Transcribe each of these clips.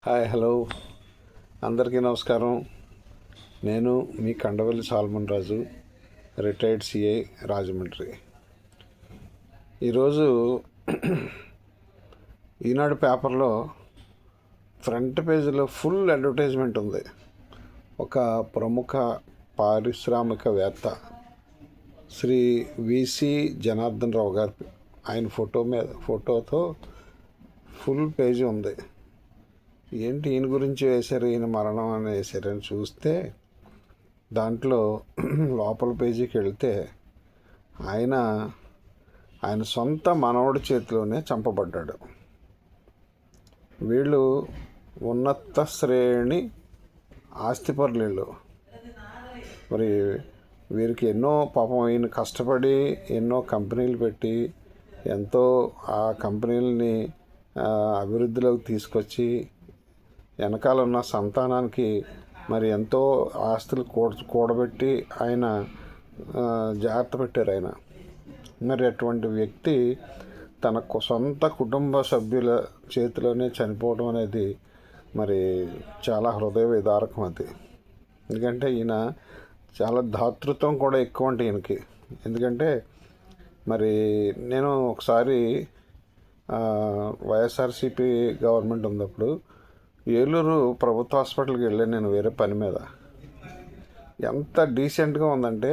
Hi, hello, అందరికీ నమస్కారం. నేను మీ కండవల్లి సాల్మన్ రాజు, రిటైర్డ్ సిఐ, రాజమండ్రి. ఈరోజు ఈనాడు పేపర్లో ఫ్రంట్ పేజీలో ఫుల్ అడ్వర్టైజ్మెంట్ ఉంది. ఒక ప్రముఖ పారిశ్రామికవేత్త శ్రీ విసి జనార్దన్ రావు గారి ఆయన ఫోటోతో ఫుల్ పేజీ ఉంది. ఏంటి ఈయన గురించి వేశారు, ఈయన మరణం అని వేశారని చూస్తే దాంట్లో లోపల పేజీకి వెళ్తే ఆయన సొంత మనవడి చేతిలోనే చంపబడ్డాడు. వీళ్ళు ఉన్నత శ్రేణి ఆస్తిపరులు. మరి వీరికి ఎన్నో పాపం ఈయన కష్టపడి ఎన్నో కంపెనీలు పెట్టి ఎంతో ఆ కంపెనీలని అభివృద్ధిలోకి తీసుకొచ్చి వెనకాల ఉన్న సంతానానికి మరి ఎంతో ఆస్తులు కూడబెట్టి ఆయన జాగ్రత్త పెట్టారు. మరి అటువంటి వ్యక్తి తన సొంత కుటుంబ సభ్యుల చేతిలోనే చనిపోవడం అనేది మరి చాలా హృదయ విదారకం. అది ఎందుకంటే ఈయన చాలా దాతృత్వం కూడా ఎక్కువ అంటే ఈయనకి. ఎందుకంటే మరి నేను ఒకసారి వైఎస్ఆర్సీపీ గవర్నమెంట్ ఉన్నప్పుడు ఏలూరు ప్రభుత్వ హాస్పిటల్కి వెళ్ళాను నేను వేరే పని మీద. ఎంత డీసెంట్గా ఉందంటే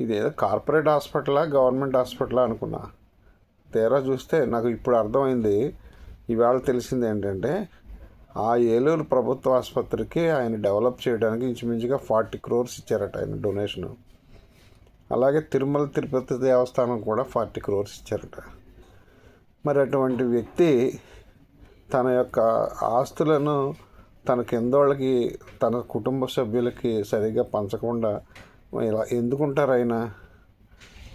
ఇది ఏదో కార్పొరేట్ హాస్పిటలా గవర్నమెంట్ హాస్పిటలా అనుకున్నా. తీరా చూస్తే నాకు ఇప్పుడు అర్థమైంది, ఇవాళ తెలిసింది ఏంటంటే ఆ ఏలూరు ప్రభుత్వ ఆసుపత్రికి ఆయన డెవలప్ చేయడానికి ఇంచుమించుగా 40 crores ఇచ్చారట ఆయన డొనేషను. అలాగే తిరుమల తిరుపతి దేవస్థానం కూడా 40 crores ఇచ్చారట. మరి అటువంటి వ్యక్తి తన యొక్క ఆస్తులను తన కిందోళ్ళకి తన కుటుంబ సభ్యులకి సరిగ్గా పంచకుండా ఇలా ఎందుకుంటారు ఆయన?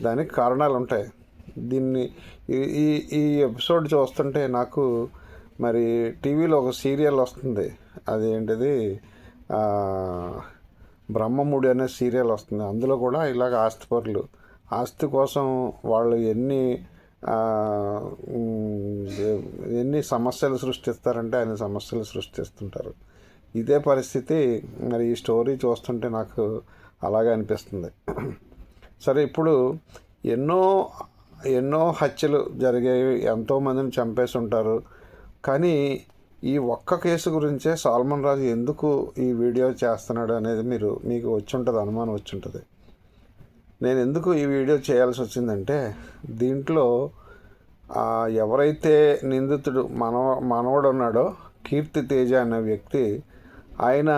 దానికి కారణాలు ఉంటాయి. దీన్ని ఈ ఈ ఎపిసోడ్ చూస్తుంటే నాకు మరి టీవీలో ఒక సీరియల్ వస్తుంది, అదేంటిది బ్రహ్మముడి అనే సీరియల్ వస్తుంది. అందులో కూడా ఇలాగ ఆస్తిపరులు ఆస్తి కోసం వాళ్ళు ఎన్ని సమస్యలు సృష్టిస్తారంటే ఆయన సమస్యలు సృష్టిస్తుంటారు. ఇదే పరిస్థితి మరి ఈ స్టోరీ చూస్తుంటే నాకు అలాగే అనిపిస్తుంది. సరే, ఇప్పుడు ఎన్నో హత్యలు జరిగాయి, ఎంతోమందిని చంపేసి ఉంటారు. కానీ ఈ ఒక్క కేసు గురించే సాల్మన్ రాజు ఎందుకు ఈ వీడియో చేస్తున్నాడు అనేది మీకు అనుమానం వచ్చి ఉంటుంది. నేను ఎందుకు ఈ వీడియో చేయాల్సి వచ్చిందంటే, దీంట్లో ఎవరైతే నిందితుడు మనవడు ఉన్నాడో కీర్తి తేజ అనే వ్యక్తి, ఆయన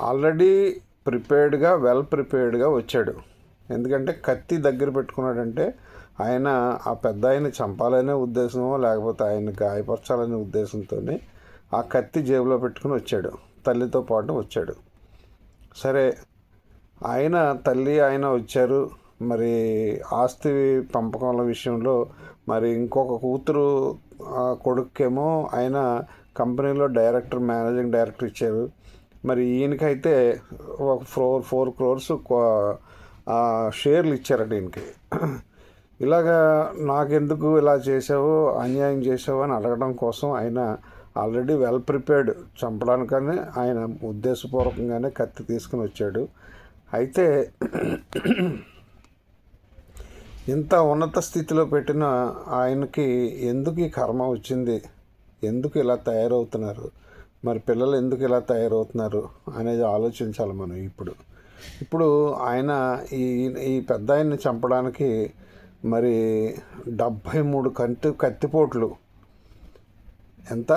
ఆల్రెడీ వెల్ ప్రిపేర్డ్గా వచ్చాడు. ఎందుకంటే కత్తి దగ్గర పెట్టుకున్నాడంటే ఆయన ఆ పెద్ద ఆయన చంపాలనే ఉద్దేశమో లేకపోతే ఆయన గాయపరచాలనే ఉద్దేశంతో ఆ కత్తి జేబులో పెట్టుకుని వచ్చాడు, తల్లితో పాటు వచ్చాడు. సరే, తల్లి ఆయన వచ్చారు. మరి ఆస్తి పంపకాల విషయంలో మరి ఇంకొక కూతురు కొడుకేమో ఆయన కంపెనీలో మేనేజింగ్ డైరెక్టర్ ఇచ్చారు. మరి ఈయనకైతే ఒక 4 crores షేర్లు ఇచ్చారట ఈయనకి. ఇలాగా నాకెందుకు ఇలా చేసావు, అన్యాయం చేసావు అని అడగడం కోసం ఆయన ఆల్రెడీ వెల్ ప్రిపేర్డ్ చంపడానికని ఆయన ఉద్దేశపూర్వకంగానే కత్తి తీసుకుని వచ్చాడు. అయితే ఇంత ఉన్నత స్థితిలో పెట్టిన ఆయనకి ఎందుకు ఈ కర్మ వచ్చింది, ఎందుకు ఇలా తయారవుతున్నారు, మరి పిల్లలు ఎందుకు ఇలా తయారవుతున్నారు అనేది ఆలోచించాలి మనం. ఇప్పుడు ఆయన ఈ పెద్ద ఆయన్ని చంపడానికి మరి 73 కత్తిపోట్లు, ఎంత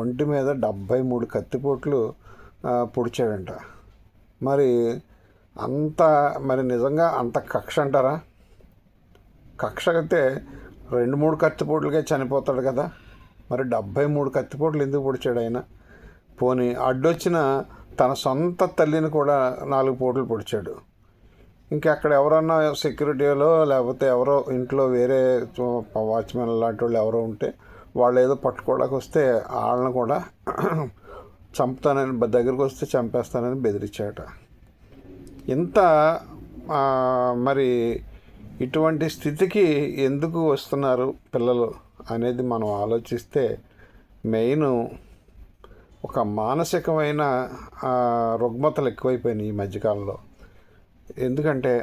ఒంటి మీద 73 కత్తిపోట్లు పొడిచాడంట. మరి నిజంగా అంత కక్ష అంటారా? కక్ష అయితే 2-3 కత్తిపోట్లకే చనిపోతాడు కదా, మరి 73 కత్తిపోట్లు ఎందుకు పొడిచాడు ఆయన? పోనీ అడ్డొచ్చిన తన సొంత తల్లిని కూడా 4 పోట్లు పొడిచాడు. అక్కడ ఎవరన్నా సెక్యూరిటీలో లేకపోతే ఎవరో ఇంట్లో వేరే వాచ్మెన్ లాంటి వాళ్ళు ఎవరో ఉంటే వాళ్ళు ఏదో పట్టుకోవడానికి వస్తే వాళ్ళని కూడా చంపుతానని, దగ్గరికి వస్తే చంపేస్తానని బెదిరించాట. ఇంత మరి ఇటువంటి స్థితికి ఎందుకు వస్తున్నారు పిల్లలు అనేది మనం ఆలోచిస్తే మెయిన్ ఒక మానసికమైన రుగ్మతలు ఎక్కువైపోయినాయి ఈ మధ్యకాలంలో. ఎందుకంటే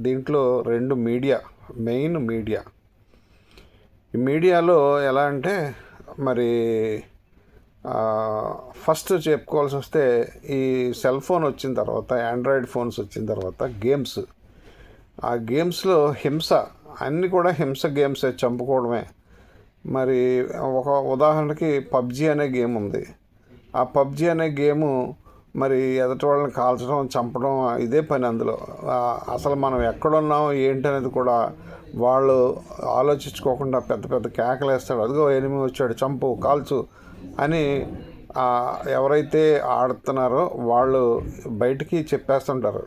దీంట్లో రెండు మెయిన్ మీడియా. ఈ మీడియాలో ఎలా అంటే మరి ఫస్ట్ చెప్పుకోవాల్సి వస్తే ఈ సెల్ ఫోన్ వచ్చిన తర్వాత, ఆండ్రాయిడ్ ఫోన్స్ వచ్చిన తర్వాత ఆ గేమ్స్లో అన్నీ కూడా హింస గేమ్సే, చంపుకోవడమే. మరి ఒక ఉదాహరణకి పబ్జి అనే గేమ్ ఉంది. ఆ పబ్జి అనే గేము మరి ఎదుటి వాళ్ళని కాల్చడం, చంపడం ఇదే పని అందులో. అసలు మనం ఎక్కడున్నాం ఏంటనేది కూడా వాళ్ళు ఆలోచించుకోకుండా పెద్ద పెద్ద కేకలు వేస్తాడు, అదిగో ఎనిమి వచ్చాడు, చంపు, కాల్చు అని ఎవరైతే ఆడుతున్నారో వాళ్ళు బయటికి చెప్పేస్తుంటారు.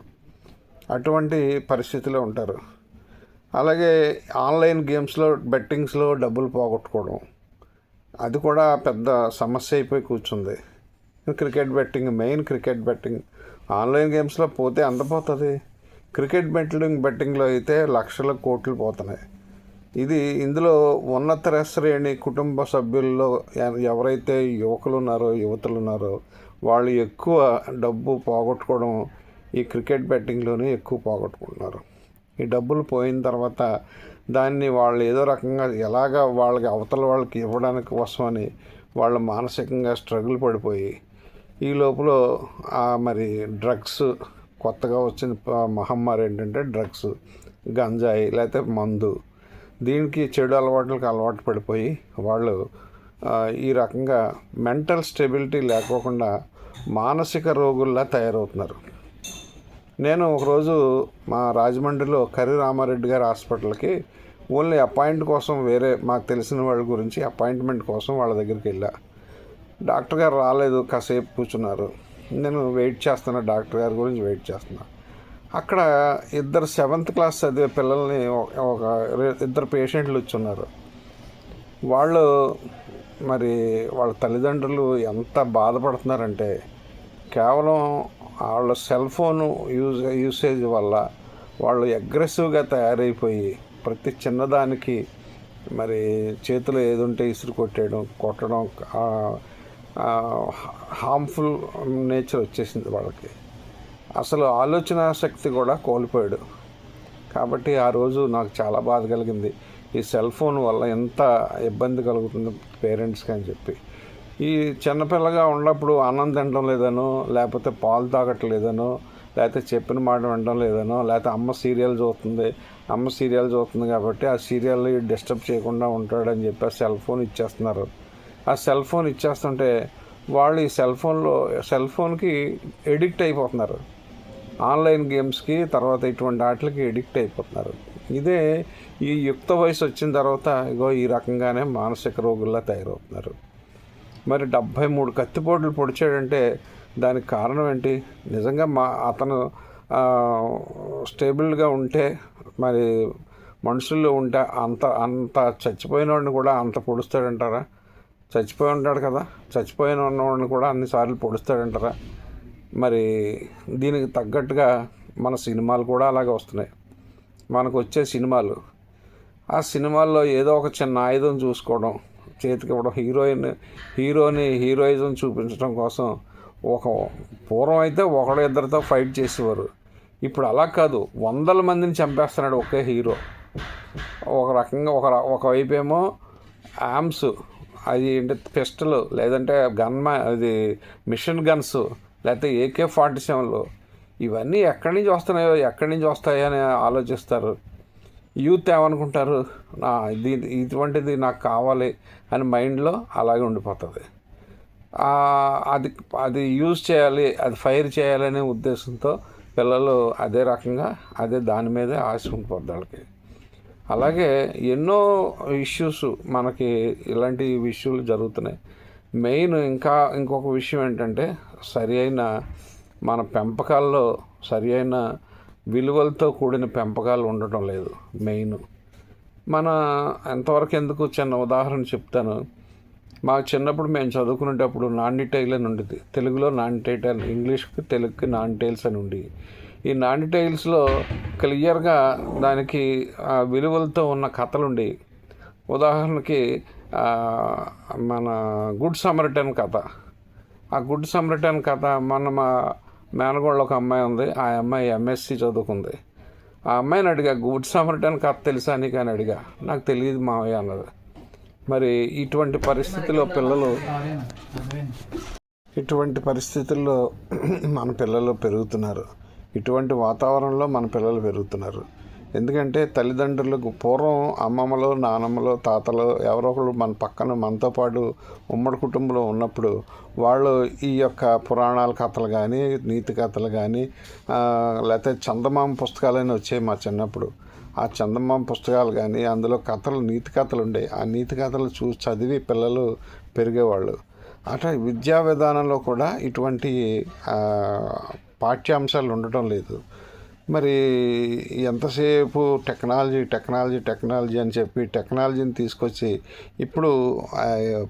అటువంటి పరిస్థితిలో ఉంటారు. అలాగే ఆన్లైన్ గేమ్స్లో, బెట్టింగ్స్లో డబ్బులు పోగొట్టుకోవడం, అది కూడా పెద్ద సమస్య అయిపోయి కూర్చుంది. క్రికెట్ బెట్టింగ్ ఆన్లైన్ గేమ్స్లో పోతే అందపోతుంది. క్రికెట్ బెట్టింగ్లో అయితే లక్షల కోట్లు పోతున్నాయి. ఇందులో ఉన్నత శ్రేణి కుటుంబ సభ్యుల్లో ఎవరైతే యువతులు ఉన్నారో వాళ్ళు ఎక్కువ డబ్బు పోగొట్టుకోవడం ఈ క్రికెట్ బెట్టింగ్లోనే ఎక్కువ పోగొట్టుకుంటున్నారు. ఈ డబ్బులు పోయిన తర్వాత దాన్ని వాళ్ళు ఏదో రకంగా ఎలాగ వాళ్ళకి ఇవ్వడానికి కోసమని వాళ్ళు మానసికంగా స్ట్రగుల్ పడిపోయి ఈ లోపల మరి డ్రగ్స్, కొత్తగా వచ్చిన మహమ్మారి ఏంటంటే డ్రగ్స్, గంజాయి లేకపోతే మందు, దీనికి చెడు అలవాటు పడిపోయి వాళ్ళు ఈ రకంగా మెంటల్ స్టెబిలిటీ లేకోకుండా మానసిక రోగుల్లా తయారవుతున్నారు. నేను ఒకరోజు మా రాజమండ్రిలో కర్రి రామారెడ్డి గారి హాస్పిటల్కి ఓన్లీ మాకు తెలిసిన వాళ్ళ గురించి అపాయింట్మెంట్ కోసం వాళ్ళ దగ్గరికి వెళ్ళా. డాక్టర్ గారు రాలేదు, కాసేపు కూర్చున్నారు. నేను డాక్టర్ గారి గురించి వెయిట్ చేస్తున్నా. అక్కడ 2 7th క్లాస్ చదివే పిల్లల్ని ఇద్దరు పేషెంట్లు వచ్చున్నారు. వాళ్ళు మరి వాళ్ళ తల్లిదండ్రులు ఎంత బాధపడుతున్నారంటే కేవలం వాళ్ళ సెల్ ఫోన్ యూసేజ్ వల్ల వాళ్ళు అగ్రెసివ్గా తయారైపోయి ప్రతి చిన్నదానికి మరి చేతిలో ఏదుంటే ఇసురు కొట్టడం హార్మ్ఫుల్ నేచర్ వచ్చేసింది వాళ్ళకి. అసలు ఆలోచన శక్తి కూడా కోల్పోయాడు. కాబట్టి ఆ రోజు నాకు చాలా బాధ కలిగింది. ఈ సెల్ ఫోన్ వల్ల ఎంత ఇబ్బంది కలుగుతుంది పేరెంట్స్కి అని చెప్పి. ఈ చిన్నపిల్లగా ఉన్నప్పుడు అన్నం తినడం లేదనో, లేకపోతే పాలు తాగట్లేదనో, లేకపోతే చెప్పిన మాట వినడం లేదనో, లేకపోతే అమ్మ సీరియల్ చూస్తుంది కాబట్టి ఆ సీరియల్ని డిస్టర్బ్ చేయకుండా ఉంటాడని చెప్పి ఆ సెల్ ఫోన్ ఇచ్చేస్తున్నారు. ఆ సెల్ ఫోన్ ఇచ్చేస్తుంటే వాళ్ళు ఈ సెల్ ఫోన్కి ఎడిక్ట్ అయిపోతున్నారు. ఆన్లైన్ గేమ్స్కి, తర్వాత ఇటువంటి వాటికి ఎడిక్ట్ అయిపోతున్నారు. ఇదే ఈ యుక్త వయసు వచ్చిన తర్వాత ఈ రకంగానే మానసిక రోగుల్లా తయారవుతున్నారు. మరి 73 కత్తిపోట్లు పొడిచాడంటే దానికి కారణం ఏంటి? నిజంగా అతను స్టేబుల్గా ఉంటే, మరి మనుషుల్లో ఉంటే అంత చచ్చిపోయిన వాడిని కూడా అంత పొడుస్తాడంటారా? చచ్చిపోయి ఉంటాడు కదా, చచ్చిపోయిన ఉన్నవాడిని కూడా అన్నిసార్లు పొడుస్తాడంటారా? మరి దీనికి తగ్గట్టుగా మన సినిమాలు కూడా అలాగే వస్తున్నాయి. మనకు వచ్చే సినిమాలు, ఆ సినిమాల్లో ఏదో ఒక చిన్న ఆయుధం చూసుకోవడం, చేతికి ఇవ్వడం, హీరోయిజం చూపించడం కోసం పూర్వం అయితే ఇద్దరితో ఫైట్ చేసేవారు. ఇప్పుడు అలా కాదు, 100 మందిని చంపేస్తున్నాడు ఒకే హీరో. ఒక రకంగా ఒకవైపు ఏమో ఆర్మ్స్, అది ఏంటి పిస్టల్, లేదంటే అది మిషన్ గన్స్, లేకపోతే AK-47, ఇవన్నీ ఎక్కడి నుంచి వస్తాయని ఆలోచిస్తారు. యూత్ ఏమనుకుంటారు, ఇటువంటిది నాకు కావాలి అని మైండ్లో అలాగే ఉండిపోతుంది. అది యూజ్ చేయాలి, అది ఫైర్ చేయాలనే ఉద్దేశంతో పిల్లలు అదే దాని మీదే ఆశ ఉండిపోద్ది వాళ్ళకి. అలాగే ఎన్నో ఇష్యూస్ మనకి ఇలాంటి ఇష్యూలు జరుగుతున్నాయి. మెయిన్ ఇంకొక విషయం ఏంటంటే మన పెంపకాల్లో సరియైన విలువలతో కూడిన పెంపకాలు ఉండటం లేదు. మెయిన్ ఎంతవరకు ఎందుకు చిన్న ఉదాహరణ చెప్తాను. మా చిన్నప్పుడు మేము చదువుకునేటప్పుడు నాని టైల్ అని ఉండేది. తెలుగులో నాని టైల్, ఇంగ్లీష్కి తెలుగుకి నాని టైల్స్ అని ఉండి, ఈ నాని టైల్స్లో క్లియర్గా దానికి విలువలతో ఉన్న కథలు ఉండేవి. ఉదాహరణకి మన గుడ్ సమరిటన్ కథ. ఆ గుడ్ సమరిటన్ కథ మా మేనగోళ్ళ ఒక అమ్మాయి ఉంది. ఆ అమ్మాయి ఎంఎస్సి చదువుకుంది. ఆ అమ్మాయిని అడిగా, గుడ్ సమరిటన్ కథ తెలుసా నీకు అని అడిగా. నాకు తెలియదు మావయ్య అన్నది. మరి ఇటువంటి పరిస్థితుల్లో మన పిల్లలు పెరుగుతున్నారు. ఇటువంటి వాతావరణంలో మన పిల్లలు పెరుగుతున్నారు. ఎందుకంటే తల్లిదండ్రులకు పూర్వం అమ్మమ్మలు, నానమ్మలు, తాతలు ఎవరో ఒకరు మన పక్కన మనతో పాటు ఉమ్మడి కుటుంబంలో ఉన్నప్పుడు వాళ్ళు ఈ యొక్క పురాణాల కథలు కానీ, నీతి కథలు కానీ, లేకపోతే చందమామ పుస్తకాలని వచ్చాయి మా చిన్నప్పుడు. ఆ చందమామ పుస్తకాలు కానీ, అందులో కథలు, నీతి కథలు ఉండేవి. ఆ నీతి కథలు చూసి చదివి పిల్లలు పెరిగేవాళ్ళు. అట్లా విద్యా విధానంలో కూడా ఇటువంటి పాఠ్యాంశాలు ఉండటం లేదు. మరి ఎంతసేపు టెక్నాలజీ అని చెప్పి టెక్నాలజీని తీసుకొచ్చి ఇప్పుడు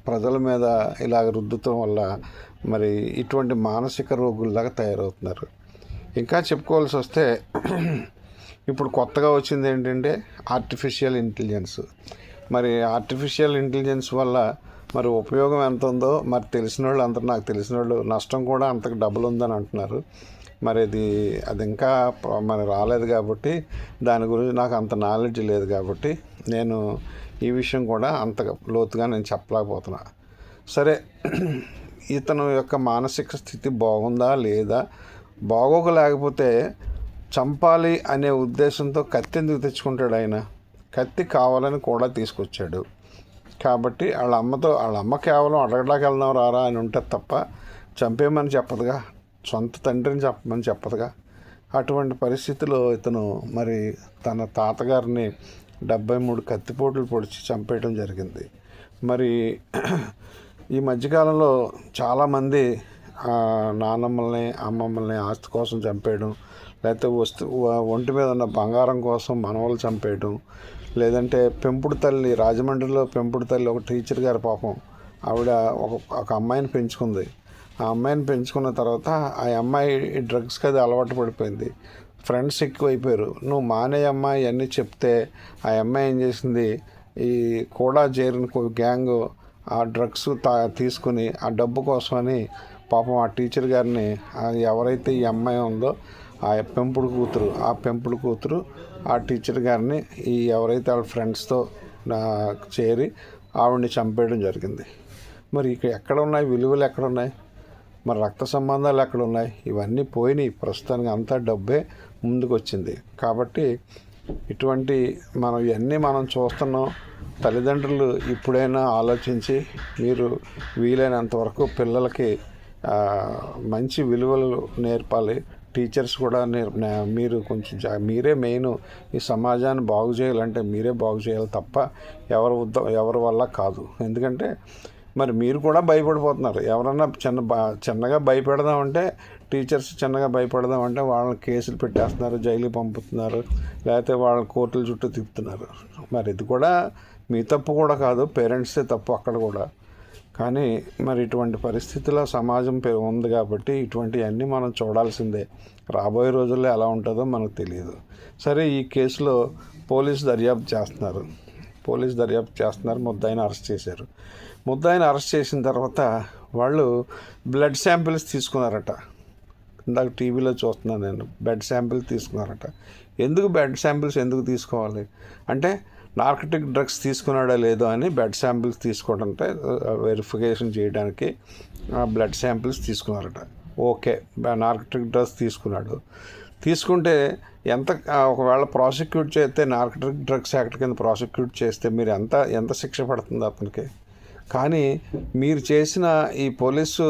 ప్రజల మీద ఇలాగ రుద్దటం వల్ల మరి ఇటువంటి మానసిక రోగుల్లాగా తయారవుతున్నారు. ఇంకా చెప్పుకోవాల్సి వస్తే ఇప్పుడు కొత్తగా వచ్చింది ఏంటంటే ఆర్టిఫిషియల్ ఇంటెలిజెన్స్. మరి ఆర్టిఫిషియల్ ఇంటెలిజెన్స్ వల్ల మరి ఉపయోగం ఎంత ఉందో మరి తెలిసిన వాళ్ళు అందరూ, నాకు తెలిసిన వాళ్ళు, నష్టం కూడా అంతకు డబుల్ ఉందని అంటున్నారు. మరి అది ఇంకా మరి రాలేదు కాబట్టి దాని గురించి నాకు అంత నాలెడ్జ్ లేదు కాబట్టి నేను ఈ విషయం కూడా అంత లోతుగా నేను చెప్పలేకపోతున్నా. సరే, ఇతను యొక్క మానసిక స్థితి బాగుందా లేదా, బాగోకలేకపోతే చంపాలి అనే ఉద్దేశంతో కత్తి ఎందుకు తెచ్చుకుంటాడు ఆయన? కత్తి కావాలని కూడా తీసుకొచ్చాడు కాబట్టి వాళ్ళ అమ్మ కేవలం అడగడానికి వెళ్దాం రారా అని ఉంటుంది తప్ప చంపేమని చెప్పదుగా, సొంత తండ్రిని చెప్పమని చెప్పదుగా. అటువంటి పరిస్థితిలో ఇతను మరి తన తాతగారిని 73 కత్తిపోట్లు పొడిచి చంపేయడం జరిగింది. మరి ఈ మధ్యకాలంలో చాలామంది నానమ్మల్ని, అమ్మమ్మల్ని ఆస్తి కోసం చంపేయడం, లేకపోతే ఒంటి మీద ఉన్న బంగారం కోసం మనవలు చంపేయడం, లేదంటే పెంపుడు తల్లి, రాజమండ్రిలో పెంపుడు తల్లి ఒక టీచర్ గారు పాపం ఆవిడ ఒక అమ్మాయిని పెంచుకుంది. ఆ అమ్మాయిని పెంచుకున్న తర్వాత ఆ అమ్మాయి డ్రగ్స్కి అది అలవాటు పడిపోయింది. ఫ్రెండ్స్ ఎక్కువైపోయారు. నువ్వు మానేయమ్మా ఇవన్నీ చెప్తే ఆ అమ్మాయి ఏం చేసింది, ఈ కూడా చేరిన గ్యాంగ్ ఆ డ్రగ్స్ తీసుకుని ఆ డబ్బు కోసమని పాపం ఆ టీచర్ గారిని, ఎవరైతే ఈ అమ్మాయి ఉందో ఆ పెంపుడు కూతురు ఆ టీచర్ గారిని ఎవరైతే వాళ్ళ ఫ్రెండ్స్తో చేరి ఆవిడని చంపేయడం జరిగింది. మరి ఇక ఎక్కడ ఉన్నాయి విలువలు, ఎక్కడ ఉన్నాయి మరి రక్త సంబంధాలు, ఎక్కడ ఉన్నాయి? ఇవన్నీ పోయినాయి. ప్రస్తుతానికి అంతా డబ్బే ముందుకు వచ్చింది. కాబట్టి ఇటువంటి ఇవన్నీ మనం చూస్తున్నాం. తల్లిదండ్రులు ఇప్పుడైనా ఆలోచించి మీరు వీలైనంత వరకు పిల్లలకి మంచి విలువలు నేర్పాలి. టీచర్స్ కూడా మీరు కొంచెం మీరే మెయిన్. ఈ సమాజాన్ని బాగు చేయాలంటే మీరే బాగు చేయాలి తప్ప ఎవరి వల్ల కాదు. ఎందుకంటే మరి మీరు కూడా భయపడిపోతున్నారు. ఎవరన్నా చిన్నగా భయపెడదామంటే, టీచర్స్ చిన్నగా భయపడదామంటే వాళ్ళని కేసులు పెట్టేస్తున్నారు, జైలుకి పంపుతున్నారు, లేకపోతే వాళ్ళ కోర్టుల చుట్టూ తిప్పుతున్నారు. మరి ఇది కూడా మీ తప్పు కూడా కాదు, పేరెంట్సే తప్పు అక్కడ కూడా. కానీ మరి ఇటువంటి పరిస్థితిలో సమాజం ఉంది కాబట్టి ఇటువంటివన్నీ మనం చూడాల్సిందే. రాబోయే రోజుల్లో ఎలా ఉంటుందో మనకు తెలియదు. సరే, ఈ కేసులో పోలీసు దర్యాప్తు చేస్తున్నారు. ముద్దాయిని అరెస్ట్ చేశారు. ముద్దాయిని అరెస్ట్ చేసిన తర్వాత వాళ్ళు బ్లడ్ శాంపిల్స్ తీసుకున్నారట. ఇందాక టీవీలో చూస్తున్నాను నేను, బ్లడ్ శాంపిల్స్ తీసుకున్నారట. ఎందుకు బ్లడ్ శాంపిల్స్ ఎందుకు తీసుకోవాలి అంటే, నార్కటిక్ డ్రగ్స్ తీసుకున్నాడా లేదో అని బ్లడ్ శాంపిల్స్ తీసుకోవడంతో వెరిఫికేషన్ చేయడానికి బ్లడ్ శాంపిల్స్ తీసుకున్నారట. ఓకే, నార్కటిక్ డ్రగ్స్ తీసుకుంటే ఒకవేళ ప్రాసిక్యూట్ చేస్తే, నార్కటిక్ డ్రగ్స్ యాక్ట్ కింద ప్రాసిక్యూట్ చేస్తే మీరు ఎంత శిక్ష పడుతుంది అతనికి? కానీ మీరు చేసిన ఈ పోలీసు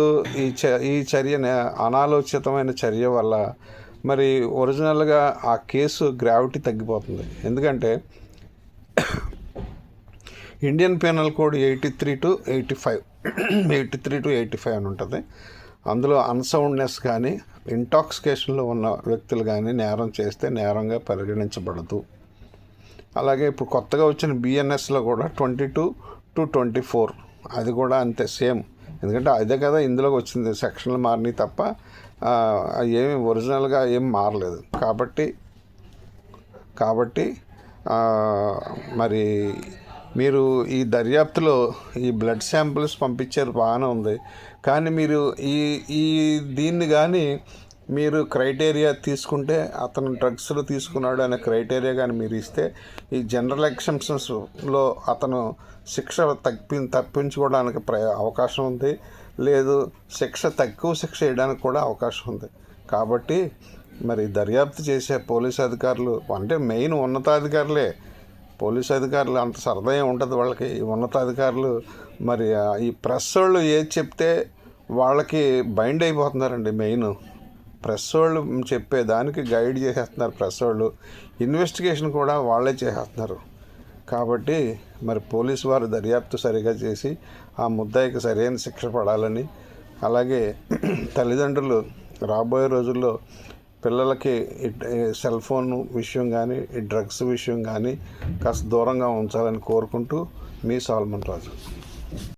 ఈ చర్య, అనాలోచితమైన చర్య వల్ల మరి ఒరిజినల్గా ఆ కేసు గ్రావిటీ తగ్గిపోతుంది. ఎందుకంటే ఇండియన్ పీనల్ కోడ్ 83 to 85 అని ఉంటుంది. అందులో అన్సౌండ్నెస్ కానీ, ఇంటాక్సికేషన్లో ఉన్న వ్యక్తులు కానీ నేరం చేస్తే నేరంగా పరిగణించబడదు. అలాగే ఇప్పుడు కొత్తగా వచ్చిన బిఎన్ఎస్లో కూడా 22 to 24 అది కూడా అంతే, సేమ్. ఎందుకంటే అదే కదా ఇందులోకి వచ్చింది, సెక్షన్లు మారినాయి తప్ప ఏమి ఒరిజినల్గా ఏం మారలేదు. కాబట్టి మరి మీరు ఈ దర్యాప్తులో ఈ బ్లడ్ శాంపిల్స్ పంపించారు, బాగానే ఉంది. కానీ మీరు ఈ ఈ దీన్ని కానీ మీరు క్రైటీరియా తీసుకుంటే, అతను డ్రగ్స్లో తీసుకున్నాడు అనే క్రైటీరియా కానీ మీరు ఇస్తే, ఈ జనరల్ ఎగ్జంప్షన్స్లో అతను శిక్ష తప్పించుకోవడానికి అవకాశం ఉంది. లేదు, తక్కువ శిక్ష వేయడానికి కూడా అవకాశం ఉంది. కాబట్టి మరి దర్యాప్తు చేసే పోలీసు అధికారులు, అంటే మెయిన్ ఉన్నతాధికారులే, పోలీసు అధికారులు అంత సరదా ఉంటుంది వాళ్ళకి. ఈ ఉన్నతాధికారులు మరి ఈ ప్రెస్ వాళ్ళు ఏది చెప్తే వాళ్ళకి బైండ్ అయిపోతున్నారండి. మెయిన్ ప్రెస్ వాళ్ళు చెప్పేదానికి గైడ్ చేసేస్తున్నారు. ప్రెస్ వాళ్ళు ఇన్వెస్టిగేషన్ కూడా వాళ్ళే చేసేస్తున్నారు. కాబట్టి మరి పోలీసు వారు దర్యాప్తు సరిగా చేసి ఆ ముద్దాయికి సరైన శిక్ష పడాలని, అలాగే తల్లిదండ్రులు రాబోయే రోజుల్లో పిల్లలకి సెల్ ఫోన్ విషయం కానీ, ఈ డ్రగ్స్ విషయం కానీ కాస్త దూరంగా ఉంచాలని కోరుకుంటూ, మీ సాల్మన్ రాజు.